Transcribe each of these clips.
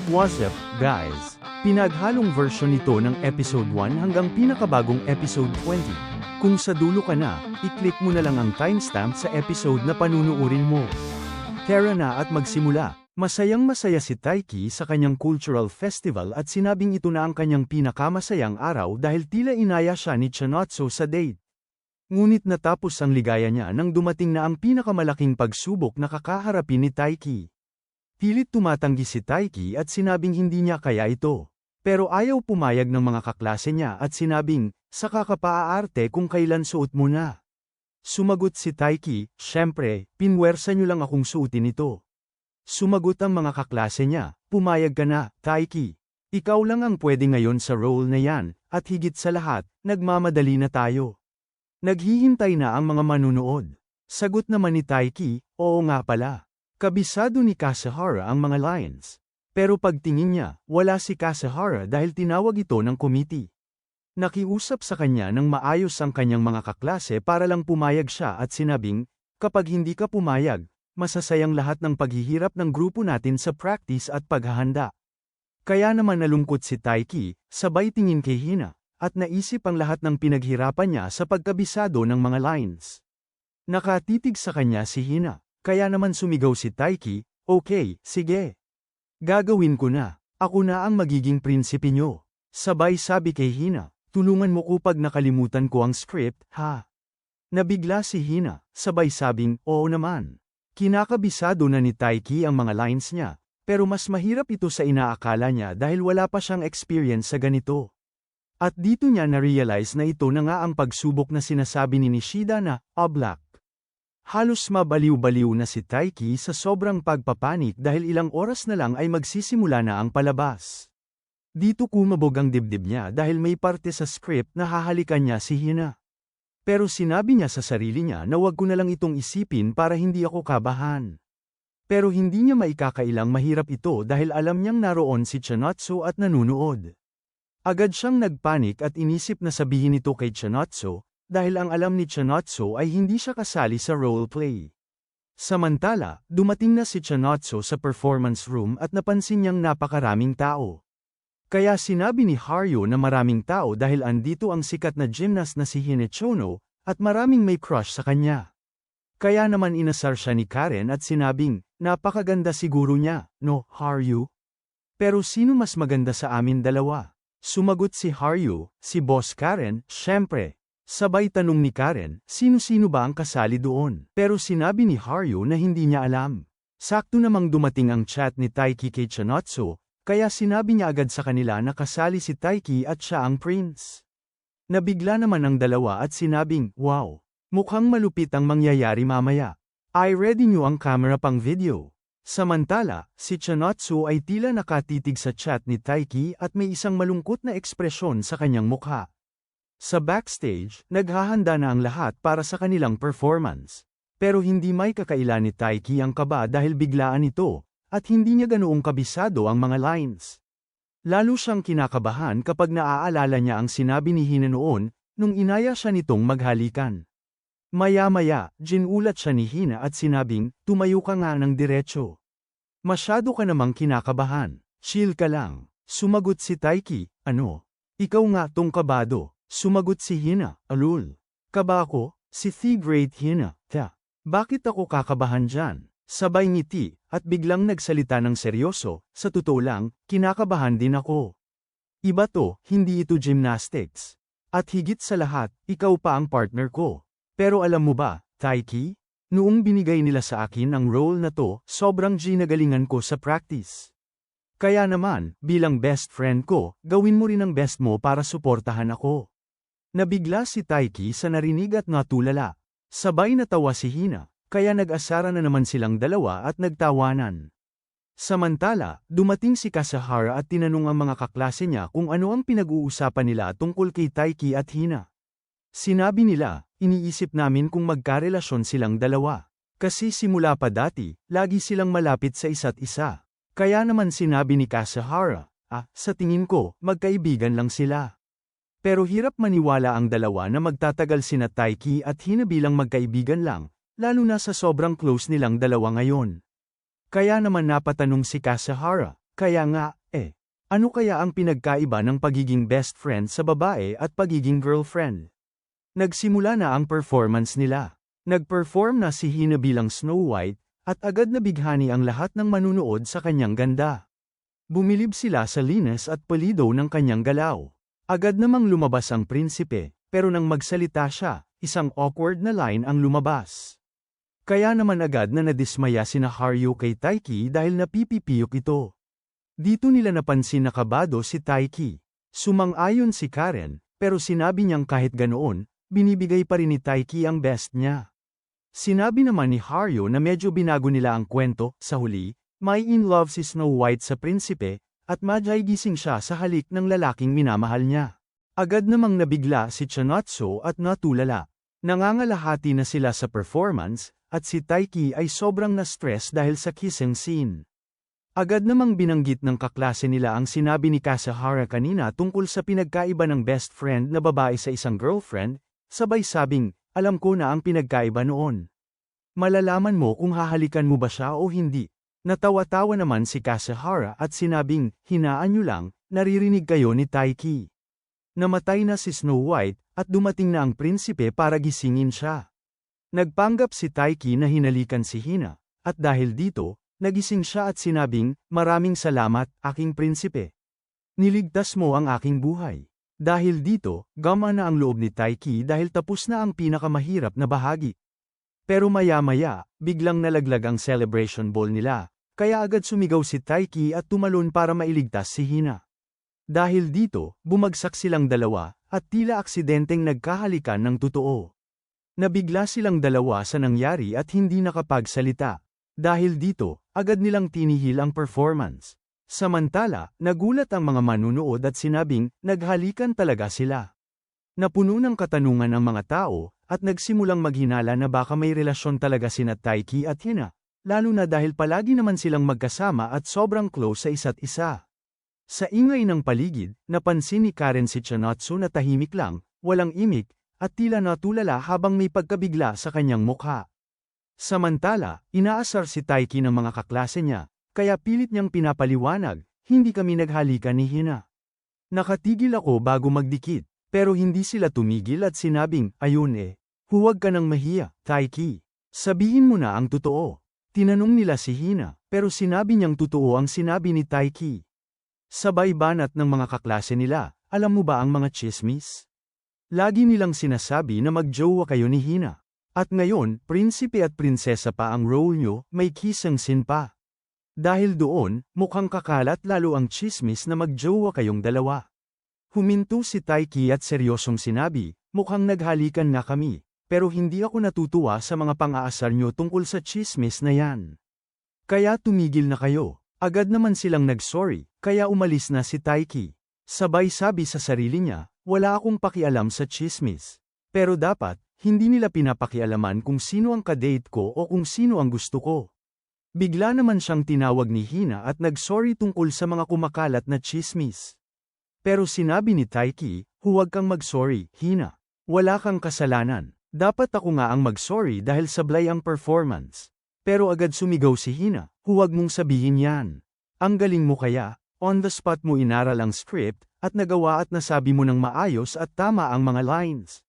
What's up, guys? Pinaghalong version nito ng episode 1 hanggang pinakabagong episode 20. Kung sa dulo ka na, i-click mo na lang ang timestamp sa episode na panunuurin mo. Tara na at magsimula. Masayang-masaya si Taiki sa kanyang cultural festival at sinabing ito na ang kanyang pinakamasayang araw dahil tila inaya siya ni Chinatsu sa date. Ngunit natapos ang ligaya niya nang dumating na ang pinakamalaking pagsubok na kakaharapin ni Taiki. Pilit tumatanggi si Taiki at sinabing hindi niya kaya ito. Pero ayaw pumayag ng mga kaklase niya at sinabing, saka ka paaarte kung kailan suot mo na. Sumagot si Taiki, syempre, pinwersa niyo lang akong suotin ito. Sumagot ang mga kaklase niya, pumayag ka na, Taiki. Ikaw lang ang pwede ngayon sa role na yan, at higit sa lahat, nagmamadali na tayo. Naghihintay na ang mga manunood. Sagot naman ni Taiki, oo nga pala. Kabisado ni Kasahara ang mga lines. Pero pagtingin niya, wala si Kasahara dahil tinawag ito ng committee. Nakiusap sa kanya ng maayos ang kanyang mga kaklase para lang pumayag siya at sinabing, kapag hindi ka pumayag, masasayang lahat ng paghihirap ng grupo natin sa practice at paghahanda. Kaya naman nalungkot si Taiki, sabay tingin kay Hina, at naisip ang lahat ng pinaghirapan niya sa pagkabisado ng mga lines. Nakatitig sa kanya si Hina. Kaya naman sumigaw si Taiki, okay, sige. Gagawin ko na, ako na ang magiging prinsipe nyo. Sabay sabi kay Hina, tulungan mo ko pag nakalimutan ko ang script, ha? Nabigla si Hina, sabay sabing, oo naman. Kinakabisado na ni Taiki ang mga lines niya, pero mas mahirap ito sa inaakala niya dahil wala pa siyang experience sa ganito. At dito niya na-realize na ito na nga ang pagsubok na sinasabi ni Nishida na, oblak. Halos mabaliw-baliw na si Taiki sa sobrang pagpapanik dahil ilang oras na lang ay magsisimula na ang palabas. Dito kumabog ang dibdib niya dahil may parte sa script na hahalikan niya si Hina. Pero sinabi niya sa sarili niya na wag ko na lang itong isipin para hindi ako kabahan. Pero hindi niya maikakailang mahirap ito dahil alam niyang naroon si Chinatsu at nanunood. Agad siyang nagpanik at inisip na sabihin ito kay Chinatsu, dahil ang alam ni Chinatsu ay hindi siya kasali sa roleplay. Samantala, dumating na si Chinatsu sa performance room at napansin niyang napakaraming tao. Kaya sinabi ni Haruo na maraming tao dahil andito ang sikat na gymnast na si Hinechono, at maraming may crush sa kanya. Kaya naman inasar siya ni Karen at sinabing, napakaganda siguro niya, no, Haruo? Pero sino mas maganda sa amin dalawa? Sumagot si Haruo, si Boss Karen, syempre. Sabay tanong ni Karen, sino-sino ba ang kasali doon? Pero sinabi ni Haruo na hindi niya alam. Sakto namang dumating ang chat ni Taiki kay Chinatsu, kaya sinabi niya agad sa kanila na kasali si Taiki at siya ang prince. Nabigla naman ang dalawa at sinabing, wow, mukhang malupit ang mangyayari mamaya. I ready niyo ang camera pang video. Samantala, si Chinatsu ay tila nakatitig sa chat ni Taiki at may isang malungkot na ekspresyon sa kanyang mukha. Sa backstage, naghahanda na ang lahat para sa kanilang performance. Pero hindi may kakaila ni Taiki ang kaba dahil biglaan ito, at hindi niya ganoong kabisado ang mga lines. Lalo siyang kinakabahan kapag naaalala niya ang sinabi ni Hina noon, nung inaya siya nitong maghalikan. Maya-maya, ginulat siya ni Hina at sinabing, tumayo ka nga ng diretso. Masyado ka namang kinakabahan, chill ka lang. Sumagot si Taiki, ano? Ikaw nga tong kabado. Sumagot si Hina, alul. Kaba ako, si The Great Hina, bakit ako kakabahan dyan? Sabay ngiti, at biglang nagsalita ng seryoso, sa totoo lang, kinakabahan din ako. Iba to, hindi ito gymnastics. At higit sa lahat, ikaw pa ang partner ko. Pero alam mo ba, Taiki? Noong binigay nila sa akin ang role na to, sobrang ginagalingan ko sa practice. Kaya naman, bilang best friend ko, gawin mo rin ang best mo para suportahan ako. Nabigla si Taiki sa narinig at natulala. Sabay natawa si Hina, kaya nag-asara na naman silang dalawa at nagtawanan. Samantala, dumating si Kasahara at tinanong ang mga kaklase niya kung ano ang pinag-uusapan nila tungkol kay Taiki at Hina. Sinabi nila, iniisip namin kung magkarelasyon silang dalawa. Kasi simula pa dati, lagi silang malapit sa isa't isa. Kaya naman sinabi ni Kasahara, sa tingin ko, magkaibigan lang sila. Pero hirap maniwala ang dalawa na magtatagal sina Taiki at Hina bilang magkaibigan lang, lalo na sa sobrang close nilang dalawa ngayon. Kaya naman napatanong si Kasahara, kaya nga, Ano kaya ang pinagkaiba ng pagiging best friend sa babae at pagiging girlfriend? Nagsimula na ang performance nila. Nag-perform na si Hina bilang Snow White, at agad na bighani ang lahat ng manunood sa kanyang ganda. Bumilib sila sa linis at palido ng kanyang galaw. Agad namang lumabas ang prinsipe, pero nang magsalita siya, isang awkward na line ang lumabas. Kaya naman agad na nadismaya sina Haryo kay Taiki dahil napipipiyok ito. Dito nila napansin na kabado si Taiki. Sumang-ayon si Karen, pero sinabi niyang kahit ganoon, binibigay pa rin ni Taiki ang best niya. Sinabi naman ni Haryo na medyo binago nila ang kwento, sa huli, may in love si Snow White sa prinsipe, at madyagising siya sa halik ng lalaking minamahal niya. Agad namang nabigla si Chinatsu at natulala. Nangangalahati na sila sa performance, at si Taiki ay sobrang na-stress dahil sa kissing scene. Agad namang binanggit ng kaklase nila ang sinabi ni Kasahara kanina tungkol sa pinagkaiba ng best friend na babae sa isang girlfriend, sabay sabing, alam ko na ang pinagkaiba noon. Malalaman mo kung hahalikan mo ba siya o hindi. Natawa-tawa naman si Kasahara at sinabing, hinaan niyo lang, naririnig kayo ni Taiki. Namatay na si Snow White, at dumating na ang prinsipe para gisingin siya. Nagpanggap si Taiki na hinalikan si Hina, at dahil dito, nagising siya at sinabing, maraming salamat, aking prinsipe. Niligtas mo ang aking buhay. Dahil dito, gumana na ang loob ni Taiki dahil tapos na ang pinakamahirap na bahagi. Pero maya-maya, biglang nalaglag ang celebration ball nila, kaya agad sumigaw si Taiki at tumalon para mailigtas si Hina. Dahil dito, bumagsak silang dalawa, at tila aksidenteng nagkahalikan ng totoo. Nabigla silang dalawa sa nangyari at hindi nakapagsalita. Dahil dito, agad nilang tinihil ang performance. Samantala, nagulat ang mga manunood at sinabing, naghalikan talaga sila. Napuno ng katanungan ang mga tao, at nagsimulang maghinala na baka may relasyon talaga sina Taiki at Hina, lalo na dahil palagi naman silang magkasama at sobrang close sa isa't isa. Sa ingay ng paligid, napansin ni Karen si Chinatsu na tahimik lang, walang imik, at tila natulala habang may pagkabigla sa kanyang mukha. Samantala, inaasar si Taiki ng mga kaklase niya, kaya pilit niyang pinapaliwanag, hindi kami naghalikan ni Hina. Nakatigil ako bago magdikit, pero hindi sila tumigil at sinabing, ayun huwag ka nang mahiya, Taiki. Sabihin mo na ang totoo. Tinanong nila si Hina, pero sinabi niyang totoo ang sinabi ni Taiki. Sabay banat ng mga kaklase nila, alam mo ba ang mga chismis? Lagi nilang sinasabi na magjowa kayo ni Hina. At ngayon, prinsipe at prinsesa pa ang role nyo, may kissing scene pa. Dahil doon, mukhang kakalat lalo ang chismis na magjowa kayong dalawa. Huminto si Taiki at seryosong sinabi, mukhang naghalikan na kami, pero hindi ako natutuwa sa mga pang-aasar nyo tungkol sa chismis na yan. Kaya tumigil na kayo. Agad naman silang nag-sorry, kaya umalis na si Taiki. Sabay sabi sa sarili niya, wala akong pakialam sa chismis. Pero dapat, hindi nila pinapakialaman kung sino ang kadate ko o kung sino ang gusto ko. Bigla naman siyang tinawag ni Hina at nag-sorry tungkol sa mga kumakalat na chismis. Pero sinabi ni Taiki, huwag kang mag-sorry, Hina. Wala kang kasalanan. Dapat ako nga ang mag-sorry dahil sablay ang performance. Pero agad sumigaw si Hina, huwag mong sabihin yan. Ang galing mo kaya, on the spot mo inaral ang script, at nagawa at nasabi mo ng maayos at tama ang mga lines.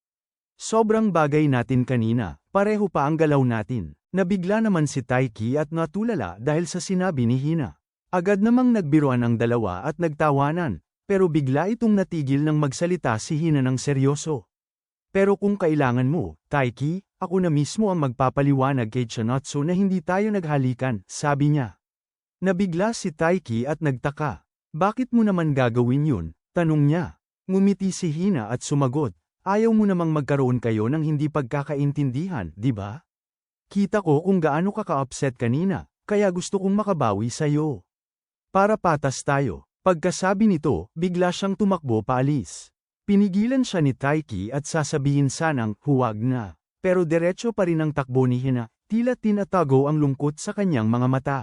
Sobrang bagay natin kanina, pareho pa ang galaw natin. Nabigla naman si Taiki at natulala dahil sa sinabi ni Hina. Agad namang nagbiruan ang dalawa at nagtawanan, pero bigla itong natigil nang magsalita si Hina ng seryoso. Pero kung kailangan mo, Taiki, ako na mismo ang magpapaliwanag kay Chinatsu na hindi tayo naghalikan, sabi niya. Nabigla si Taiki at nagtaka. Bakit mo naman gagawin yun? Tanong niya. Ngumiti si Hina at sumagot, ayaw mo namang magkaroon kayo ng hindi pagkakaintindihan, di ba? Kita ko kung gaano ka ka-upset kanina, kaya gusto kong makabawi sa'yo. Para patas tayo. Pagkasabi nito, bigla siyang tumakbo paalis. Pinigilan siya ni Taiki at sasabihin sanang, huwag na. Pero diretso pa rin ang takbo ni Hina, tila tinatago ang lungkot sa kanyang mga mata.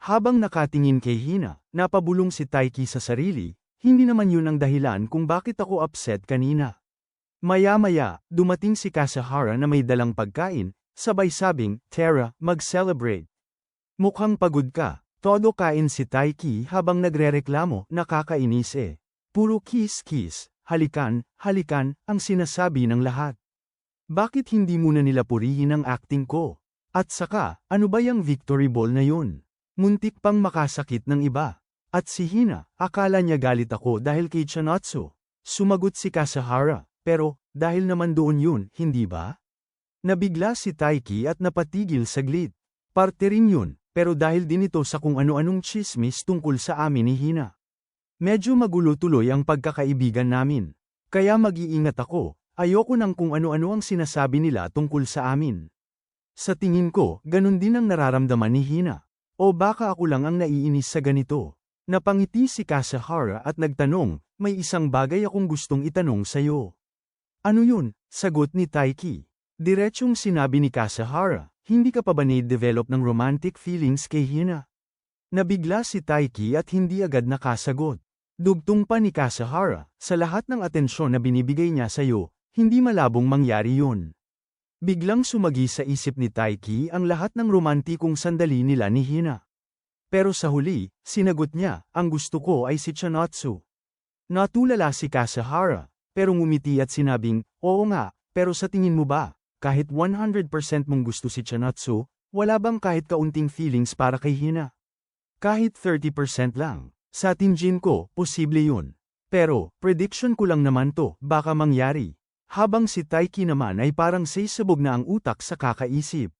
Habang nakatingin kay Hina, napabulong si Taiki sa sarili, hindi naman yun ang dahilan kung bakit ako upset kanina. Maya-maya, dumating si Kasahara na may dalang pagkain, sabay sabing, Tara, mag-celebrate. Mukhang pagod ka, Todo kain si Taiki habang nagrereklamo, nakakainis eh. Puro kiss-kiss, halikan, halikan, ang sinasabi ng lahat. Bakit hindi muna nila purihin ang acting ko? At saka, ano ba yung victory ball na yun? Muntik pang makasakit ng iba. At si Hina, akala niya galit ako dahil kay Chanotsu. Sumagot si Kasahara, pero, dahil naman doon yun, hindi ba? Nabigla si Taiki at napatigil saglit. Parte rin yun, pero dahil din ito sa kung ano-anong chismis tungkol sa amin ni Hina. Medyo magulo tuloy ang pagkakaibigan namin. Kaya mag-iingat ako, ayoko ng kung ano-ano ang sinasabi nila tungkol sa amin. Sa tingin ko, ganun din ang nararamdaman ni Hina. O baka ako lang ang naiinis sa ganito. Napangiti si Kasahara at nagtanong, may isang bagay akong gustong itanong sa'yo. Ano yun? Sagot ni Taiki. Diretsyong sinabi ni Kasahara, hindi ka pa ba na-develop ng romantic feelings kay Hina? Nabigla si Taiki at hindi agad nakasagot. Dugtong pa ni Kasahara, sa lahat ng atensyon na binibigay niya sa'yo, hindi malabong mangyari yun. Biglang sumagi sa isip ni Taiki ang lahat ng romantikong sandali nila ni Hina. Pero sa huli, sinagot niya, ang gusto ko ay si Chanotsu. Natulala si Kasahara, pero ngumiti at sinabing, oo nga, pero sa tingin mo ba, kahit 100% mong gusto si Chanotsu, wala bang kahit kaunting feelings para kay Hina? Kahit 30% lang. Sa tingin ko, posible yun. Pero, prediction ko lang naman to, baka mangyari. Habang si Taiki naman ay parang sisabog na ang utak sa kakaisip.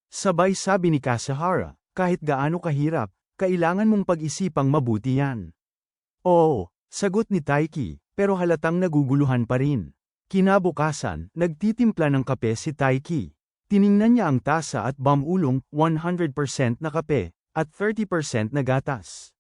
Sabay sabi ni Kasahara, kahit gaano kahirap, kailangan mong pag-isipang mabuti yan. Oo, sagot ni Taiki, pero halatang naguguluhan pa rin. Kinabukasan, nagtitimpla ng kape si Taiki. Tiningnan niya ang tasa at bamulong, 100% na kape, at 30% na gatas.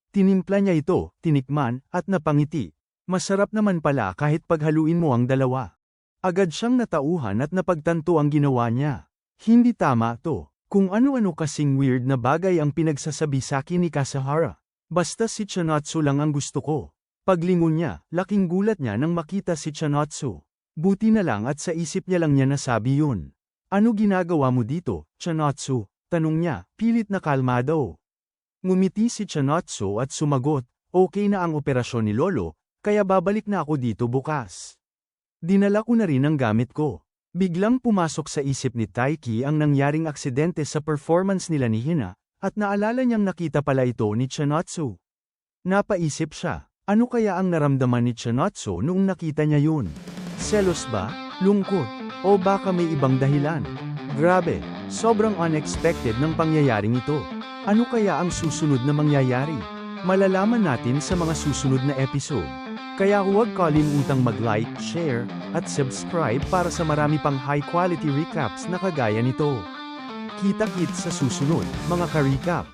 Tinimpla niya ito, tinikman, at napangiti. Masarap naman pala kahit paghaluin mo ang dalawa. Agad siyang natauhan at napagtanto ang ginawa niya. Hindi tama to. Kung ano-ano kasing weird na bagay ang pinagsasabi sa akin ni Kasahara. Basta si Chanotsu lang ang gusto ko. Paglingon niya, laking gulat niya nang makita si Chanotsu. Buti na lang at sa isip niya lang niya nasabi yun. Ano ginagawa mo dito, Chanotsu? Tanong niya, pilit na kalmado. Ngumiti si Chanotsu at sumagot, okay na ang operasyon ni Lolo, kaya babalik na ako dito bukas. Dinala ko na rin ang gamit ko. Biglang pumasok sa isip ni Taiki ang nangyaring aksidente sa performance nila ni Hina, at naalala niyang nakita pala ito ni Chanotsu. Napaisip siya, ano kaya ang naramdaman ni Chanotsu noong nakita niya yun? Selos ba? Lungkot? O baka may ibang dahilan? Grabe, sobrang unexpected ng pangyayaring ito. Ano kaya ang susunod na mangyayari? Malalaman natin sa mga susunod na episode. Kaya huwag kalimutang mag-like, share, at subscribe para sa marami pang high-quality recaps na kagaya nito. Kita-kits sa susunod, mga ka-recap.